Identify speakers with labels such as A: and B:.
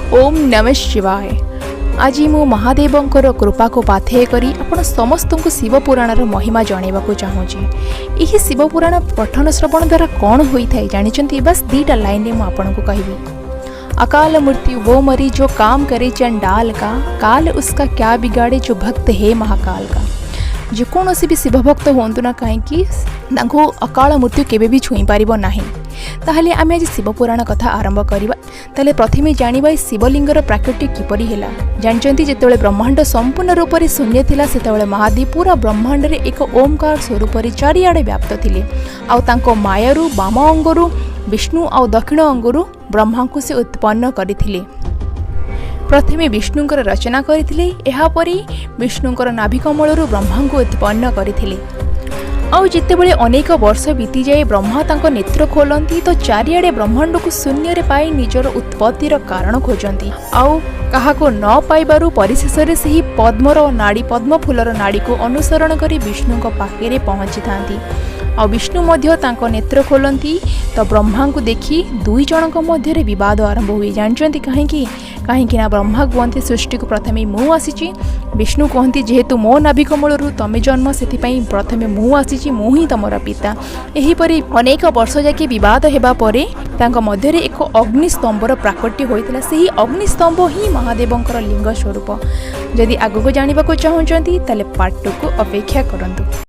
A: ओम नमः शिवाय। आज मु महादेवंकर कृपा को पाथेय करी आपण समस्त को शिव पुराणर महिमा जणाइबाकू चाहूँगी। यही शिव पुराण पठन श्रवण द्वारा कौन होता है जानते? बस दीटा लाइन में मुझे कहबी। अकाल मृत्यु वो मरी जो काम करे चंडाल का, काल उसका क्या बिगाड़े जो भक्त है महाकाल का। जेकोसी भी शिव भक्त हूँ ना कहीं अकाल मृत्यु केवे भी छुई पार ना। ताहले आमे आज शिव पुराण कथा आरंभ करवा। ताहले प्रथमे जानिबा शिवलिंगर प्राकृतिक किपरि हेला। जानचंती जेतेबेले ब्रह्मांड संपूर्ण रूप से शून्य थिला सेतेबेले महादेव पूरा ब्रह्मांड रे एक ओमकार स्वरूप रे चारिआडे व्याप्त थिले। आउ तांको मायारू बाम अंगरू विष्णु आउ दक्षिण अंगरू ब्रह्मा को से उत्पन्न करथिले। प्रथमे विष्णुंकर रचना करथिले, एहा परी विष्णुंकर नाभिकमलरू ब्रह्मा को उत्पन्न करथिले। आउ जितेबेले अनेक वर्ष बीती जाए ब्रह्मा तांको नेत्र खोलती तो चारिआडे ब्रह्मांड को शून्य रे पाई निजर उत्पत्तिर कारण खोजती। आउ काहाको न पाइबारु परिशेषरे सही पद्मर नाड़ी पद्म फूलर नाड़ी को अनुसरण करी विष्णु पाखे पहुँची थांती। और विष्णु मध्य तांको नेत्र खोलती तो ब्रह्मा को देखी दुई जनक मध्य विवाद आरंभ हुए। जानते कहीं ब्रह्मा कहते सृष्टि को प्रथमे मु आसी। विष्णु कहती जेहेतु मो नाभिकमलू तमें जन्म से प्रथमे मु आसी, मु ही तुमर पिता। एहीपरि अनेक वर्ष जाके बद होगा मध्य एक अग्निस्तंभर प्राकट्य होता। से अग्निस्तंभ ही महादेवंकर लिंग स्वरूप। जदि आगक जानवा चाहते पार्ट 2 को अपेक्षा करंतु।